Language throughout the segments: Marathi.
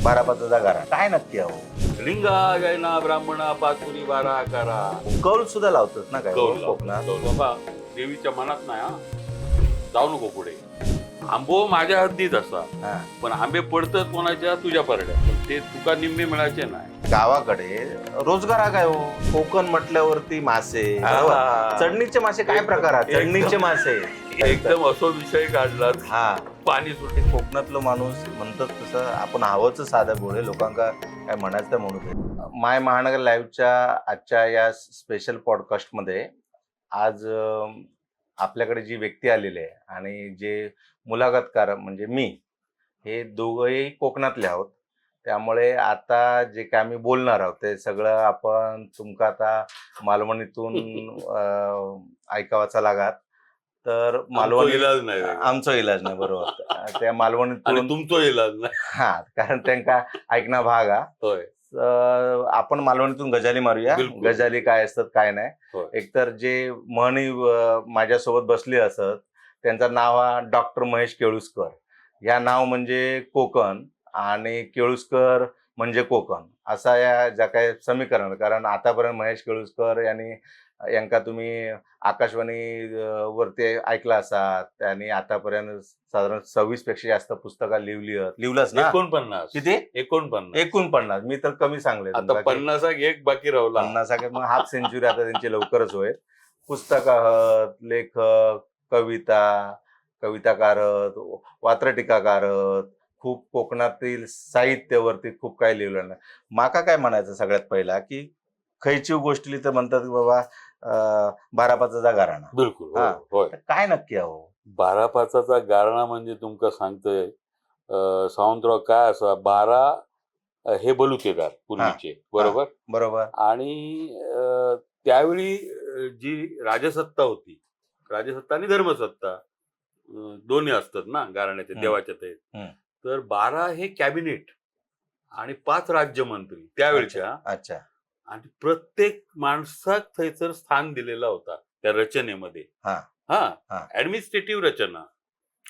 बारापाचा गारा काय नक्की अहो? लिंगा जैना ब्राह्मणा पाचुरी बारा करा. कौल सुद्धा लावतात ना काय कौल कोकणात? कौल बाबा देवीच्या मनात नाही हा. जाऊ नको पुढे. आंबो माझ्या हद्दीत असा, हा. पण आंबे पडतात कोणाच्या तुझ्या परड्या, पण ते तुका निम्मे मिळायचे नाही. गावाकडे रोजगार हा काय हो? कोकण म्हटल्यावरती मासे, बरोबर? चढणीचे मासे काय प्रकार आहेत? चढणीचे मासे एकदम असो विषय काढला. हा. पाणी सुटे. कोकणातलं माणूस म्हणतात तसं आपण हवंच साधं बोळे लोकांका काय म्हणायचं तर म्हणू दे. माय महानगर लाईव्हच्या आजच्या या स्पेशल पॉडकास्टमध्ये आज आपल्याकडे जी व्यक्ती आलेली आहे आणि जे मुलाखतकार म्हणजे मी, हे दोघंही कोकणातले आहोत. त्यामुळे आता जे काय आम्ही बोलणार आहोत ते सगळं आपण तुमका आता मालवणीतून ऐकावाचा लागात. तर मालवणी इलाज नाही वेगळा. आमचा इलाज नाही, बरोबर. त्या मालवणीतून आणि तुमचा इलाज नाही. हा, कारण त्यांना ऐकणं भाग हा. होय. आपण मालवणीतून गजाली मारूया. बिलकुल. गजाली काय असतात काय नाही. होय. एकतर जे म्हणी माझ्यासोबत बसले असत त्यांचं नाव हा डॉक्टर महेश केळुसकर. या नाव म्हणजे कोकण आणि केळुसकर म्हणजे कोकण असा या ज्या काही समीकरण. कारण आतापर्यंत महेश केळुसकर यांका तुम्ही आकाशवाणी वरती ऐकला असाल. त्यांनी आतापर्यंत साधारण 26 पेक्षा जास्त पुस्तकं लिहिलंच ना? 49. किती? 49. 49. मी तर कमी सांगले. आता 50 एक बाकी राहिला. 50 मग हाफ सेंचुरी आता त्यांची लवकरच होईल. पुस्तक आहात, लेखक, कविताकार, वात्रटिकाकार, खूप कोकणातील साहित्यावरती खूप काही लिहिलं नाही. माका काय म्हणायचं सगळ्यात पहिला की खयची गोष्ट लिहितं म्हणतात की बाबा बारापाचा गाराणा. बिलकुल. हा. होय. तर काय नक्की अहो? बारापाचाचा गारणा म्हणजे तुमका सांगतोय सावंतराव काय असा 12 हे बलुतेदार पूर्वीचे, बरोबर. बरोबर. आणि त्यावेळी जी राजसत्ता होती, राजसत्ता आणि धर्मसत्ता दोन्ही असतात ना गारण्याच्या देवाच्या तयारीत. तर 12 हे कॅबिनेट आणि 5 राज्यमंत्री त्यावेळच्या. अच्छा. आणि प्रत्येक माणसाक थैसर स्थान दिलेला होता त्या रचनेमध्ये. हा. ऍडमिनिस्ट्रेटिव्ह रचना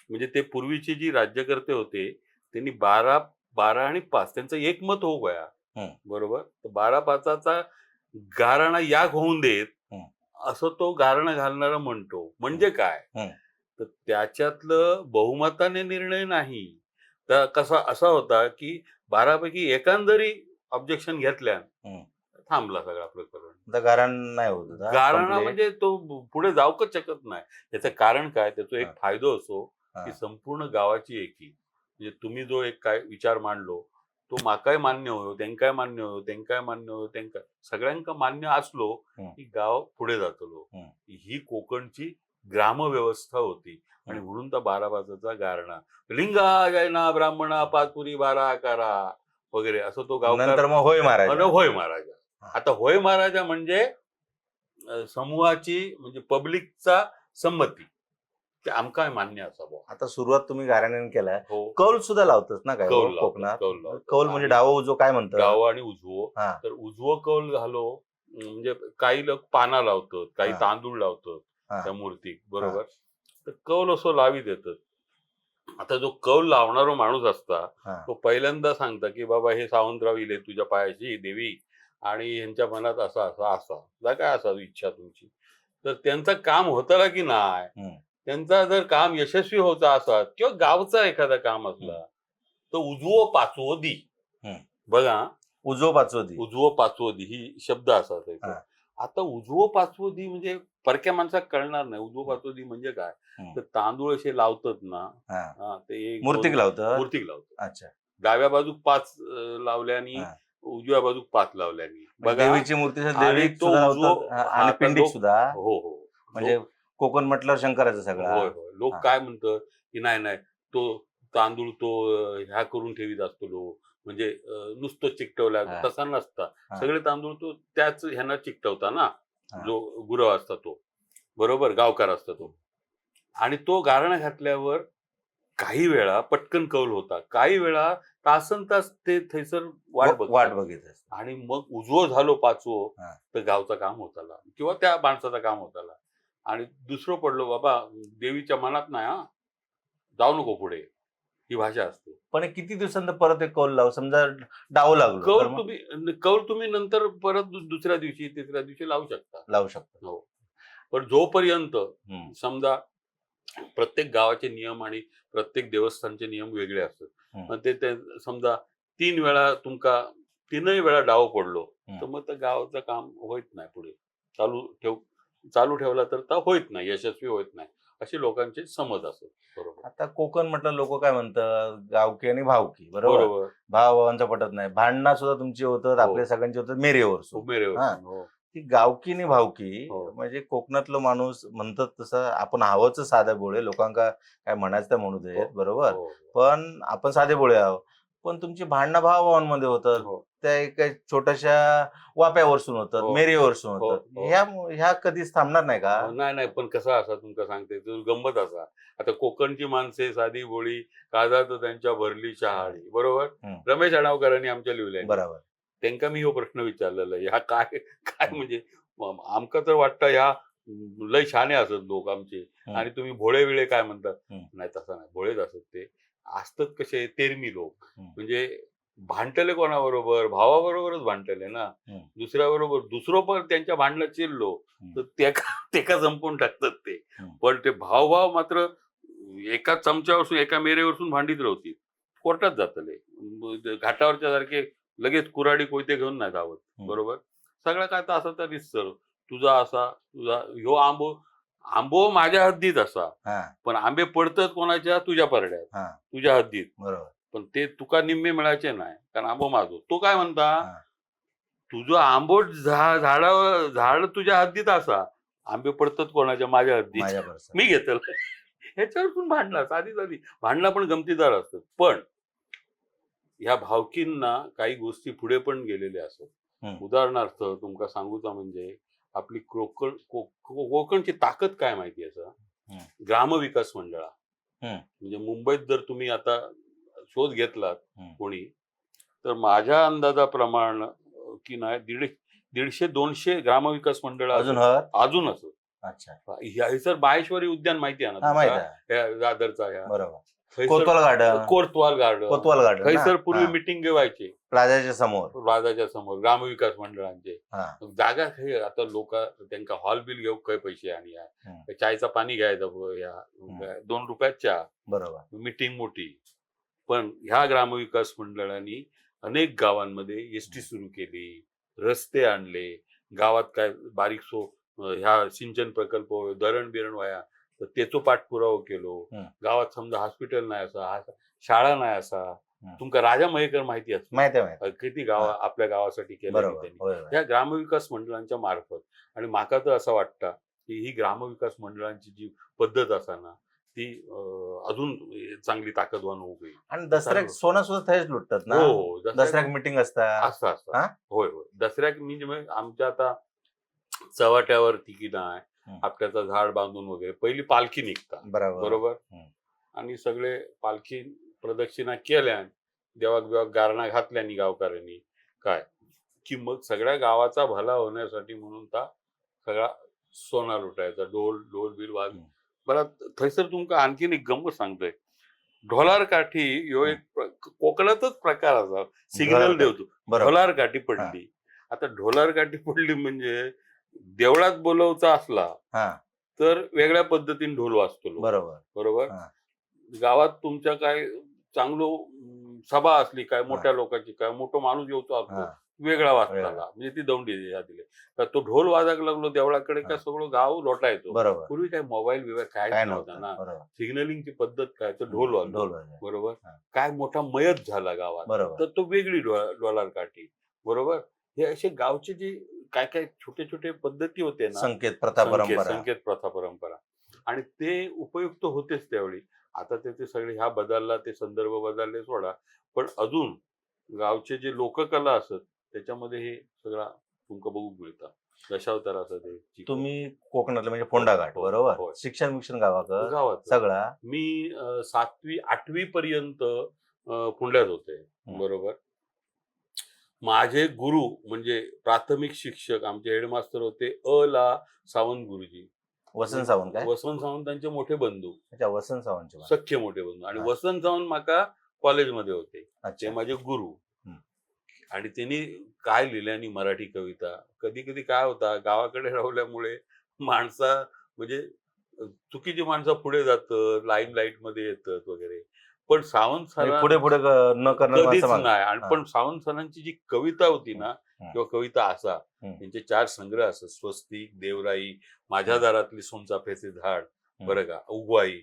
म्हणजे ते पूर्वीचे जी राज्यकर्ते होते त्यांनी 12 आणि 5 त्यांचं एकमत हो गया, बरोबर. तर 12-5चा गाराणा याग होऊन देत असं तो गारणं घालणारा म्हणतो. म्हणजे काय, तर त्याच्यातलं बहुमताने निर्णय नाही. तर कसा असा होता की 12 पैकी एकांदरी ऑब्जेक्शन घेतल्या थांबला सगळा प्रकरण. गारण नाही होत. गारणा म्हणजे तो पुढे जाऊकच शकत नाही. त्याचं कारण काय, त्याचा एक फायदा असो की संपूर्ण गावाची एकी. म्हणजे तुम्ही जो एक काय विचार मांडलो तो माकाय मान्य होयो, त्यांकाय मान्य होयो, त्यांकाय मान्य होयो, त्यांका सगळ्यांका मान्य असलो की गाव पुढे जातलो. ही कोकणची ग्रामव्यवस्था होती. आणि म्हणून तर 12-5चा गारणा लिंगा जैना ब्राह्मणा पाचपुरी बारा करा वगैरे असं तो गावकार. नंतर मग होय महाराज. होय महाराजा. आता होय महाराजा म्हणजे समूहाची म्हणजे पब्लिकचा संमती ते आमका मान्य असावं. आता सुरुवात तुम्ही गाऱ्याने केलाय. हो. कौल सुद्धा लावतात ना काय कौल कोकणात? लावतात. कौल म्हणजे डावं उजवं काय म्हणतात? डावं आणि उजवं. तर उजवं कौल घालो म्हणजे काही लोक पाना लावतात, काही तांदूळ लावतात त्या मूर्तीक, बरोबर. तर कौल असं लावी देतात. आता जो कौल लावणारा माणूस असता तो पहिल्यांदा सांगता की बाबा हे सावंतराव इले तुझ्या पायाची देवी आणि यांच्या मनात असा काय असा इच्छा तुमची. तर त्यांचं काम होतं की नाही, त्यांचा जर काम यशस्वी होता असत किंवा गावचा एखादा काम असला तर उजवं पाचवोदी. बघा, उजवं पाचवोदी ही शब्द असा. आता उजवं पाचवोदी म्हणजे परक्या माणसाला कळणार नाही उजवं पाचवोदी म्हणजे काय. तर तांदूळ असे लावतात ना, ते मूर्तिक लावतात. अच्छा. डाव्या बाजूक 5 लावल्यानी उजव्या बाजूक 5 लावल्यानी बघा. देवीची मूर्ती आणि तो उजवं आणि पिंडीक सुद्धा. हो. म्हणजे कोकण म्हटलं शंकराचं सगळं. होय. लोक काय म्हणतात की नाही तो तांदूळ तो ह्या करून ठेवीत असतो म्हणजे नुसतं चिकटवल्या तसा नसता. सगळे तांदूळ तो त्याच ह्यांना चिकटवता ना, जो गुरव असता तो, बरोबर, गावकार असता तो. आणि तो गारणा घातल्यावर काही वेळा पटकन कौल होता, काही वेळा तासन तास ते थैसर वाट बघित. आणि मग उजवं झालो पाचवं तर गावचं काम होताला किंवा त्या माणसाचं काम होताला. आणि दुसरं पडलो बाबा देवीच्या मनात नाही जाऊ नको पुढे. ही भाषा असते. पण किती दिवसांत परत एक कौल लावू, समजा डाव लागलो तर मग कौल तुम्ही नंतर परत दुसऱ्या दिवशी तिसऱ्या दिवशी लावू शकता. लावू शकतो. हो. पण जोपर्यंत हम्म. समजा प्रत्येक गावाचे नियम आणि प्रत्येक देवस्थानचे नियम वेगळे असतात. मग ते समजा 3 वेळा तुमका 3ही वेळा डाव पडलो तर मग त्या गावाचं काम होत नाही पुढे. चालू ठेवला तर होत नाही, यशस्वी होत नाही, अशी लोकांचे समज असत. बरोबर. आता कोकण म्हटलं लोक काय म्हणतात, गावकी आणि भावकी, बरोबर. बरोबर. भावांचा पटत नाही, भांडणं सुद्धा तुमची होतात, आपल्या सगळ्यांची होतात मेरेवर. हो. ती गावकी आणि भावकी हो. म्हणजे कोकणातलं माणूस म्हणतात तसं आपण हवंच साधे बोळे, लोकांका काय म्हणायचं ते म्हणू देत, बरोबर. हो. पण आपण साधे बोळे आहोत, पण तुमची भांडणं भावाभावांमध्ये होतात, हो. त्या एका छोट्याशा वाप्यावरसून होतात, हो. मेरेवरसून हो. होतात. हो. ह्या कधीच थांबणार नाही का? नाही, पण कसं असा तुमका सांगते तो गंमत असा. आता कोकणची माणसे साधी बोळी, काळजात त्यांच्या भरली शहाळी, बरोबर. रमेश अणावकरांनी आमच्या लिहिलंय, बरोबर. त्यांका मी हो प्रश्न विचारलेला आहे, ह्या काय काय म्हणजे आमका तर वाटतं ह्या लय छाने असत लोक आमचे, आणि तुम्ही भोळे विळे काय म्हणतात. नाही, तसं नाही, भोळेच असत ते. असतात कसे तेरमी लोक, म्हणजे भांडतले कोणाबरोबर, भावाबरोबरच भांडतले ना. दुसऱ्याबरोबर दुसरं पण त्यांच्या भांडणात चिरलो तर तेका संपवून टाकतात ते. पण ते भाव मात्र एका चमच्यावरसून एका मेरेवरसून भांडीत राहतील, कोर्टात जातले घाटावरच्या सारखे लगेच कुऱ्हाडी कोयते घेऊन नाही धावत. बरोबर. सगळं काय तर असं तर रिसर तुझा असा, तुझा ह्यो आंबो माझ्या हद्दीत असा, पण आंबे पडतात कोणाच्या, तुझ्या परड्यात, तुझ्या हद्दीत. बरोबर. पण ते तुका निम्मे मिळायचे नाही, कारण आंबो माझो. तो काय म्हणता, तुझं आंबोट झाड तुझ्या हद्दीत असा, आंबे पडतात कोणाच्या, माझ्या हद्दीत, मी घेतलं. ह्याच्यावर पण भांडणार, साधी भांडणं पण गमतीदार असतात. पण ह्या भावकींना काही गोष्टी पुढे पण गेलेल्या असतात. उदाहरणार्थ तुमका सांगूचा म्हणजे आपली कोकणची ताकद काय माहिती असं, ग्रामविकास मंडळा. म्हणजे मुंबईत जर तुम्ही आता शोध घेतलात कोणी, तर माझ्या अंदाजाप्रमाणे की नाही 150-200 ग्रामविकास मंडळ अजून असत. अच्छा. सर माहेश्वरी उद्यान माहिती आहे ना, दादरचा, कोतवाल गार्डन, सर पूर्वी मिटिंग घेवायचे प्लाझाच्या समोर ग्रामविकास मंडळांचे. जागा आता लोक त्यांना हॉल बिल घेऊ काय पैसे, आणि चायचा पाणी घ्यायचा 2 रुपयात चहा, बरोबर, मिटिंग मोठी. पण ह्या ग्रामविकास मंडळांनी अनेक गावांमध्ये एसटी सुरू केली, रस्ते आणले, गावात काय बारीक ह्या सिंचन प्रकल्प, धरण बिरण व्हाया तर त्याचो पाठपुरावा केलो. गावात समजा हॉस्पिटल नाही असा, शाळा नाही असा. तुमका राजा मयेकर माहिती असतो, किती गाव आपल्या गावासाठी केलं त्यांनी ह्या ग्रामविकास मंडळांच्या मार्फत. आणि माका तर असं वाटतं की ही ग्रामविकास मंडळांची जी पद्धत असा ना, ती अजून चांगली ताकदवान होऊ गई. आणि दसऱ्याक सोनं सुद्धा थेच लुटतात ना. हो, दसऱ्याक मिटिंग असतात. होय. दसऱ्याक म्हणजे आमच्या आता चव्हाट्यावर तिकीट आहे, आपल्याचं झाड बांधून वगैरे पहिली पालखी निघतात, बरोबर. आणि सगळे पालखी प्रदक्षिणा केल्या, देवाक गारणा घातल्यानी गावकऱ्यांनी काय की मग सगळ्या गावाचा भला होण्यासाठी म्हणून सगळा सोना लुटायचा, ढोल बिल वाज. बरं, थंयसर तुमका आणखीन एक गंमत सांगतोय. ढोलार काठी ह्यो एक कोकणातच प्रकार असा, सिग्नल देवतो. ढोलार काठी पडली. आता ढोलार काठी पडली म्हणजे देवळात बोलवचा असला तर वेगळ्या पद्धतीने ढोल वाजतो, बरोबर. गावात तुमच्या काय चांगलो सभा असली, काय मोठ्या लोकांची, काय मोठा माणूस येतो असतो, वेगळा वाजताला, म्हणजे ती दौंडी दिली. तर तो ढोल वाजायला लागलो देवळाकडे का सगळं गाव लोटायचो. पूर्वी काय मोबाईल बिबाईल काय नव्हता ना, सिग्नलिंगची पद्धत काय, तर ढोल वाजलो, बरोबर. काय मोठा मयत झाला गावात तर तो वेगळी ढोलार काठी, बरोबर. हे असे गावचे जे काय काय छोटे छोटे पद्धती होते ना, संकेत प्रथा परंपरा, आणि ते उपयुक्त होतेच त्यावेळी. आता ते सगळे ह्या बदलला, ते संदर्भ बदलले सोडा, पण अजून गावचे जे लोककला असत त्याच्यामध्ये हे सगळा तुमका बघू मिळतं. दशावतार असत. तुम्ही कोकणातलं म्हणजे फोंडाघाट, बरोबर. शिक्षण गावात सगळा मी 7वी 8वी पर्यंत पुण्यात होते, बरोबर. माझे गुरु म्हणजे प्राथमिक शिक्षक आमचे हेडमास्तर होते ला सावंत गुरुजी. वसंत सावंत काय? वसंत सावंतांचे मोठे बंधू, अच्छा, वसंत सावंतचे बाळ. सख्खे मोठे बंधू. आणि हा. वसंत सावंत माका कॉलेजमध्ये होते, ते अच्छा. माझे गुरु. हम्म. आणि आणि त्यांनी काय लिहिल्यानी मराठी कविता, कधी कधी काय होता, गावाकडे राहिल्यामुळे माणसा म्हणजे चुकीची माणसं पुढे जातात, लाईट मध्ये येतात वगैरे. पण सावंत म्हणजे पुढे पुढे सरांची न करणार कधीच माणसं मागे. नाही. आणि हा. पण सावंत सरांची जी कविता होती ना, हम्म. किंवा कविता असा, हम्म. त्यांचे 4 संग्रह असत: स्वस्तिक, देवराई, माझ्या हम्म. दारातली सोनचाफ्याचे झाड, हम्म. बरं का, उगवाई.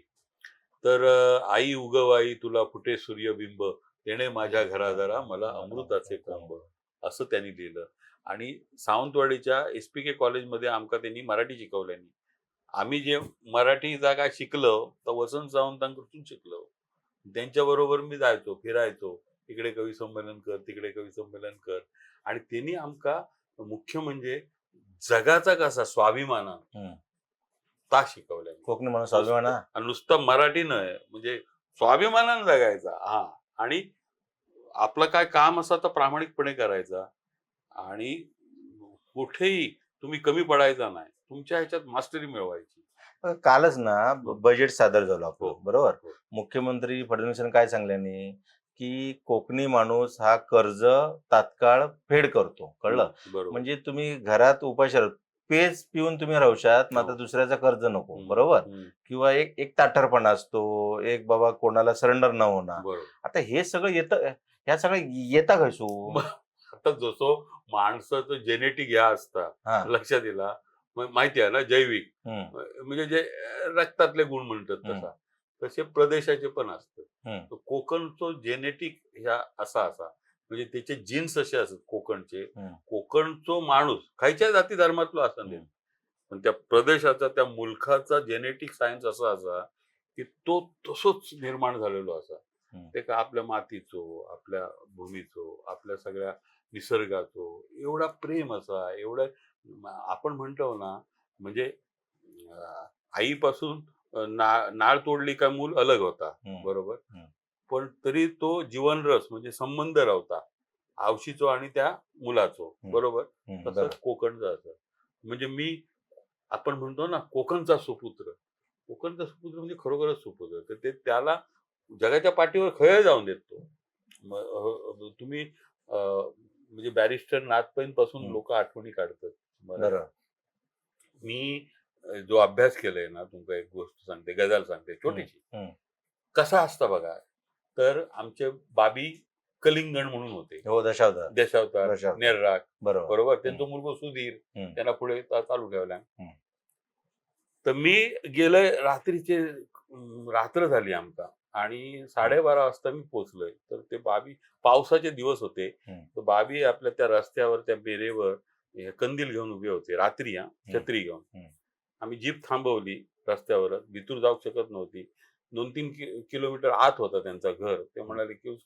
तर आई उगवाई तुला फुटे सूर्यबिंब, तेणे माझ्या घरादारा मला अमृताचे कोंब, असं त्यांनी लिहिलं. आणि सावंतवाडीच्या SPK कॉलेजमध्ये आमका त्यांनी मराठी शिकवल्यानी. आम्ही जे मराठी जागा शिकलो तर वसंत सावंतांकडून शिकलो. त्यांच्याबरोबर मी जायचो, फिरायचो, इकडे कवी संमेलन कर, तिकडे कवी संमेलन कर. आणि त्यांनी आमका मुख्य म्हणजे जगाचा कसा स्वाभिमान हम्म. ता शिकवल्या. कोकणी म्हणून स्वाभिमान हा. आणि नुसतं मराठी नाही, म्हणजे स्वाभिमानानं जगायचा. हा. आणि आपलं काय काम असं तर प्रामाणिकपणे करायचा. आणि कुठेही तुम्ही कमी पडायचा नाही, तुमच्या ह्याच्यात मास्टरी मिळवायची. कालच ना बजेट सादर झालं आपलं, हो. बरोबर. हो. मुख्यमंत्री फडणवीसांनी काय सांगल्यानी की कोकणी माणूस हा कर्ज तात्काळ फेड करतो, कळलं. बरोबर. म्हणजे तुम्ही घरात उपाशी राहू, पेज पिऊन तुम्ही राहू शकत, मात्र हो. दुसऱ्याचा कर्ज नको, बरोबर. किंवा एक एक ताठरपणा असतो, एक बाबा कोणाला सरेंडर न होणार. बरोबर. आता हे सगळं येतं, ह्या सगळं येता कसो. आता जसं माणसाचं जेनेटिक ह्या असता, हा. लक्षात दिला माहिती आहे ना, जैविक, म्हणजे जे रक्तातले गुण म्हणतात तसा, तसे प्रदेशाचे पण असतात. कोकणचं जेनेटिक ह्या असा म्हणजे त्याचे जीन्स असे असतात कोकणचे. कोकणचा माणूस खायच्या जाती धर्मातला असा नाही, पण त्या प्रदेशाचा, त्या मुलखाचा जेनेटिक सायन्स असा की तो तसंच निर्माण झालेलो असा. ते का आपल्या मातीचो, आपल्या भूमीचो, आपल्या सगळ्या निसर्गाचो एवढा प्रेम असा, एवढं आपण म्हणतो ना, म्हणजे आईपासून नाळ तोडली का मूल अलग होता, बरोबर. पण तरी तो जीवनरस म्हणजे संबंध राहता आवशीचो आणि त्या मुलाचो, बरोबर. तसं कोकणचं असं. म्हणजे मी, आपण म्हणतो ना, कोकणचा सुपुत्र म्हणजे खरोखरच सुपुत्र. तर ते त्याला जगाच्या पाठीवर खळ जाऊन देतो. तुम्ही म्हणजे बॅरिस्टर नाथपैन पासून लोक आठवणी काढतात. बरोबर. मी जो अभ्यास केलाय ना, तुमका एक गोष्ट सांगते, गजाल सांगते छोटीशी. कसा असता बघा, तर आमचे बाबी कलिंगण म्हणून होते. दशावतार, नेरराग, बरोबर. त्यांचा मुलगा सुधीर त्यांना पुढे चालू ठेवला. तर मी गेलोय, रात्र झाली आमका, आणि 12:30 वाजता मी पोहोचलोय. तर ते बाबी, पावसाचे दिवस होते, तर बाबी आपल्या त्या रस्त्यावर, त्या बेरेवर कंदील घेऊन उभे होते रात्री, छत्री घेऊन. आम्ही जीप थांबवली रस्त्यावरच, भीतूर जाऊ शकत नव्हती. 2-3 किलोमीटर आत होता त्यांचं घर. ते म्हणाले की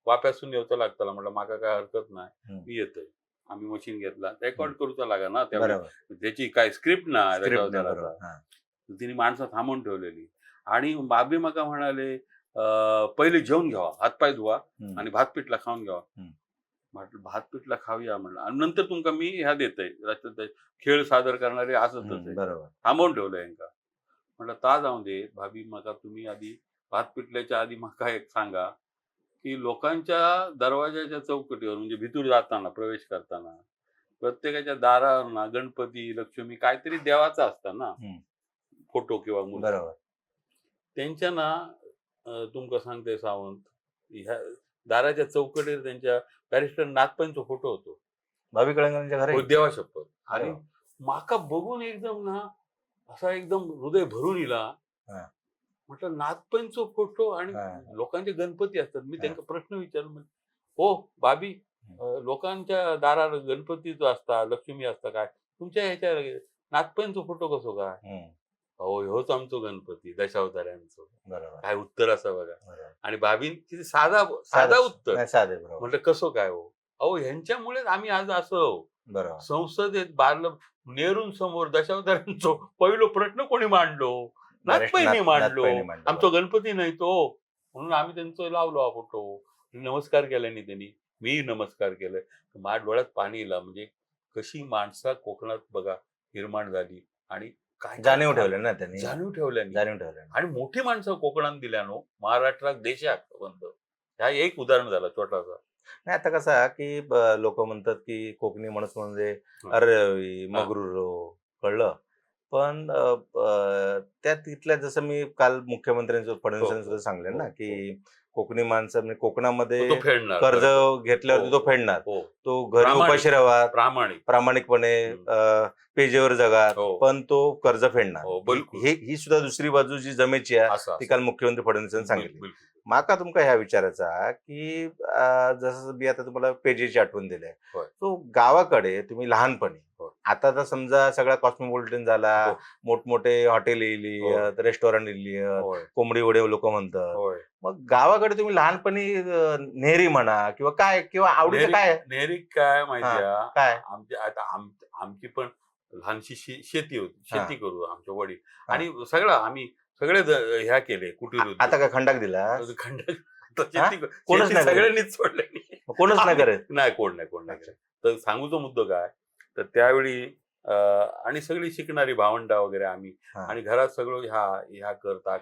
वाप्यासून येऊचा लागताला. म्हटलं माका काय हरकत नाही, मी येतोय. आम्ही मशीन घेतला, रेकॉर्ड करूचा लागा ना, त्याची काय स्क्रिप्ट ना, तिने माणसं थांबवून ठेवलेली. आणि बाबी मका म्हणाले, पहिले जेवून घ्यावा, हातपाय धुवा आणि भात पिठला खाऊन घ्यावा. म्हटलं भात पिठला खाऊया म्हणलं, आणि नंतर तुमका मी ह्या देतय, खेळ सादर करणारे असंच थांबवून ठेवलंय यांका. म्हटलं ता जाऊन दे भाभी, मका तुम्ही आधी भात पिठल्याच्या आधी मका एक सांगा की लोकांच्या दरवाजाच्या चौकटीवर, म्हणजे भीतूर जाताना, प्रवेश करताना प्रत्येकाच्या दारावर ना गणपती, लक्ष्मी, काहीतरी देवाचा असता ना, फोटो किंवा मूर्ती. त्यांच्या ना तुमका सांगते सावंत, ह्या दाराच्या चौकटीवर त्यांच्या बॅरिस्टर नाथपैंचा फोटो होतो, भाभी कळंगच्या घरी, देवा शपथ. आणि माका बघून एकदम ना असा एकदम हृदय भरून इला. म्हटलं नाथपैंचा फोटो आणि लोकांचे गणपती असतात. मी त्यांना प्रश्न विचारला, हो बाबी, लोकांच्या दारावर गणपतीच असता, लक्ष्मी असता, काय तुमच्या ह्याच्या नाथपैंचा फोटो कसो काय? हो, ह्योच आमचो गणपती दशावतारांचो. काय उत्तर असं बघा. आणि बाबींची साधा उत्तर. म्हटलं कसं काय हो? अहो ह्यांच्यामुळेच आम्ही आज असो. संसदेत नेहरू समोर दशावतारांचो पहिलो प्रश्न कोणी मांडलो? नाथपैंनी मांडलो. आमचा गणपती नाही तो, म्हणून आम्ही त्यांचं लावलो हा फोटो. नमस्कार केल्याने त्यांनी, मी नमस्कार केलाय. माझ्या डोळ्यात पाणी येईल. म्हणजे कशी माणसा कोकणात बघा निर्माण झाली, आणि काय जाणीव ठेवले ना त्यांनी, जाणीव ठेवल्याने. जाणीव ठेवले. आणि मोठी माणसं कोकणात दिल्यानो महाराष्ट्रात देशात बंद. ह्या एक उदाहरण झालं छोटासा. नाही आता कसं आहे की लोक म्हणतात की कोकणी माणूस म्हणजे हा. अरे मगरूर कळलं, पण त्या तिथल्या जसं मी काल मुख्यमंत्र्यांचं फडणवीसांचं सांगले ना की कोकणी माणसं म्हणजे कोकणामध्ये तो फेडणार कर्ज घेतल्यावरती तो फेडणार, हो. तो घरी प्रामाणिक. उपाशी राहा, प्रामाणिक. प्रामाणिकपणे पेजेवर जगा, हो. पण तो कर्ज फेडणार. हो, बिलकुल. ही सुद्धा दुसरी बाजू जी जमेची आहे असं ती काल मुख्यमंत्री फडणवीसांनी सांगितली. बिलकुल. माका तुमका ह्या विचारायचा की जसं मी आता तुम्हाला पेजेची आठवण दिली आहे, होय. तो गावाकडे तुम्ही लहानपणी, होय. आता तर समजा सगळा कॉस्मोपॉलिटन झाला, हो. मोठमोठे हॉटेल येईल, रेस्टॉरंट येईल, होय. कोंबडी वडे लोक म्हणतात. होय. मग गावाकडे तुम्ही लहानपणी नेहरी म्हणा किंवा काय किंवा आवडीचं काय आहे? नेहरी काय माहितीये, काय? आमची पण लहानशी शेती होती, हा. शेती करू आमच्या वडील. हा. आणि आम्ही सगळे ह्या केले कुटीर उद्योग. आता काय खंडाक दिला? खंड शेती कोणच नाही करत? सगळ्यांनीच सोडले. कोणच नाही करत? नाही, कोण नाही करत. तर सांगूचा मुद्दा काय, तर त्यावेळी आणि सगळी शिकणारी भावंडा वगैरे आम्ही, आणि घरात सगळं ह्या करता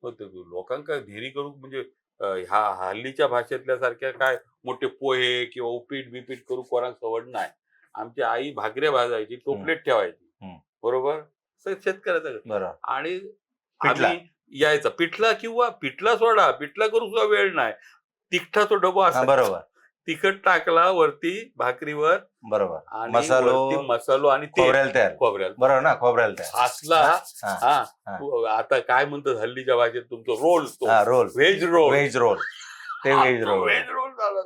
मग लोकांका धेरी करू म्हणजे ह्या हल्लीच्या भाषेतल्या सारख्या काय मोठे पोहे किंवा उपीट बिपीट करू कोणाक सवड नाही. आमची आई भाकऱ्या भाजायची, टोपलेट ठेवायची, बरोबर, शेतकऱ्याचं. बरोबर. आणि पिठला. आम्ही यायचा पिठला सोडा, पिठला करू सुद्धा वेळ नाही. तिखटाचा डबा असा, बरोबर, तिखट टाकला वरती भाकरीवर, बरोबर, आणि मसालो आणि तेल, खोबऱ्याला बरोबर ना, खोबऱ्याला तयार असला. आता काय म्हणतात हल्लीच्या भाषेत तुमचं रोल, रोल, व्हेज रोल ते व्हेज रोल. व्हेज रोल झाला.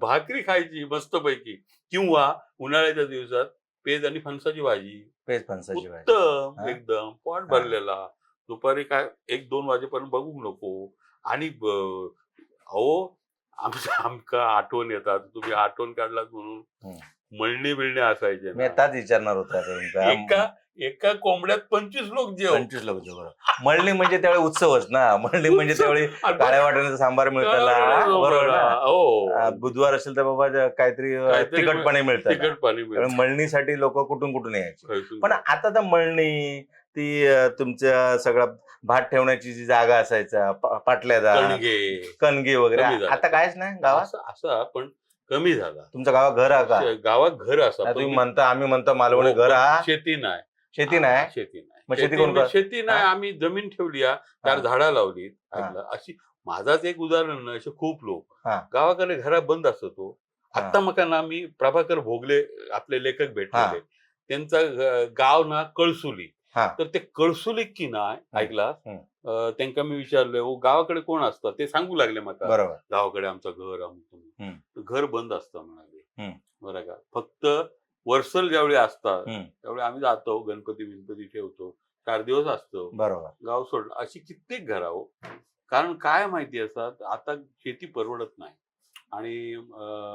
भाकरी खायची मस्तपैकी, किंवा उन्हाळ्याच्या दिवसात पेज आणि फणसाची भाजी, पेज फणसाची भाजी, उत्तम, एकदम पोट भरलेला. दुपारी काय 1-2 वाजेपर्यंत बघू नको. आणि अहो आमका आठवण येतात, तुम्ही आठवण काढलात म्हणून. मळणी बिळणी असायचे मी आताच विचारणार होता. एका कोंबड्यात 25 लोक 25 लोक बरोबर. मळणी म्हणजे त्यावेळी उत्सवच ना, मळणी म्हणजे त्यावेळी काळ्या वाटण्याचा सांबार मिळताना, बरोबर ना. बुधवार असेल तर बाबा काहीतरी तिखट पाणी मिळतं. मळणीसाठी लोक कुठून कुठून यायचे. पण आता तर मळणी ती तुमच्या सगळा भात ठेवण्याची जी जागा असायचा, पाटल्या कणगे वगैरे, आता कायच नाही गावात. असा पण कमी झाला. तुमच्या गावात घर आहे का? गावात घर असा तुम्ही म्हणता, आम्ही म्हणतो मालवणी घर हा. शेती नाही. मग शेती कोण करतं? शेती नाही. आम्ही जमीन ठेवली, त्यावर झाडं लावली. अशी माझाच एक उदाहरण, असे खूप लोक गावाकडे घरा बंद असतो. आता मग मी प्रभाकर भोगले आपले लेखक भेटले, त्यांचं गाव ना कळसुली. तर ते कळसुली की नाही ऐकला, त्यांना मी विचारलं गावाकडे कोण असतं, ते सांगू लागले मला, गावाकडे आमचं घर घर बंद असतं म्हणाले. बरं का, फक्त वर्सल ज्यावेळी असतात त्यावेळी आम्ही जातो, गणपती ठेवतो, 4 दिवस असतो, बरोबर, गाव सोडलं. अशी कित्येक घर आहो. कारण काय माहिती असतात, आता शेती परवडत नाही, आणि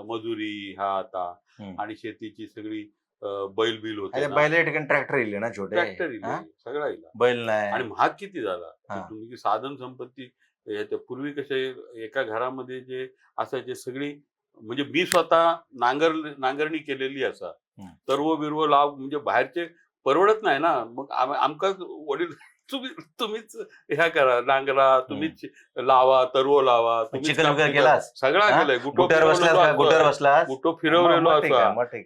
मजुरी आता, आणि शेतीची सगळी बैल बिल होते, बैल ठिकाणी ट्रॅक्टर येईल ना, छोटे ट्रॅक्टर सगळा बैल नाही. आणि महाग किती झाला. तुम्ही साधन संपत्ती पूर्वी कसे एका घरामध्ये जे असायचे सगळी, म्हणजे मी स्वतः नांगरणी केलेली असा, तरव बिरव लाव, म्हणजे बाहेरचे परवडत नाही ना. मग आमकाच वडील तुम्हीच ह्या करा, नांगरा तुम्हीच लावा, तरव लावा, तुम्ही सगळा केलाय. गुटो फिरवलेलो असा,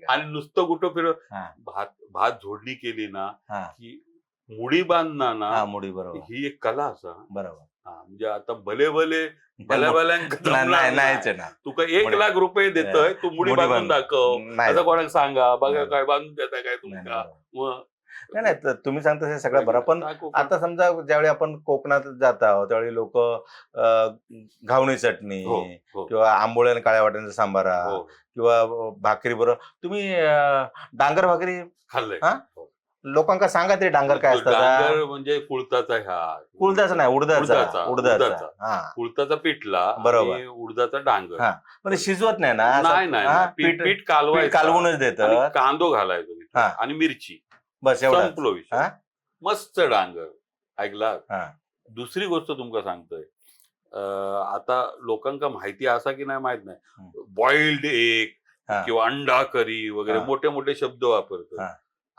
आणि नुसतं गुटो भात झोडणी केली ना की मुडी बांधना ना, मुडी, बरोबर, ही एक कला असा. बरोबर. म्हणजे आता भले तुका 1 लाख रुपये देतोय, तू मुडी बांधून दाखव, असं कोणाला सांगा, बघा काय बांधून देताय काय तुमका. नाही, तुम्ही सांगता हे सगळं बरं, पण आता समजा ज्यावेळी आपण कोकणात जात आहोत त्यावेळी लोक घावणी चटणी किंवा आंबोळी आणि काळ्या वाटाण्याचा सांबारा किंवा भाकरी बरोबर, तुम्ही डांगर भाकरी खाल्लंय? लोकांना सांगा ते डांगर काय असतं. डांगर म्हणजे कुळताचा, कुळताचा नाही, उडदाचा पिठला, बरोबर, उडदाचा डांगर. म्हणजे शिजवत नाही ना, नाही, पीठ कालवूनच देतं, कांदो घालायचो आणि मिरची, बस संपलो विषय. मस्त डांगर ऐकला. दुसरी गोष्ट तुमका सांगतोय, आता लोकांना माहिती असा की नाही माहित नाही, बॉइल्ड एग किंवा अंडा करी वगैरे मोठे मोठे शब्द वापरतात.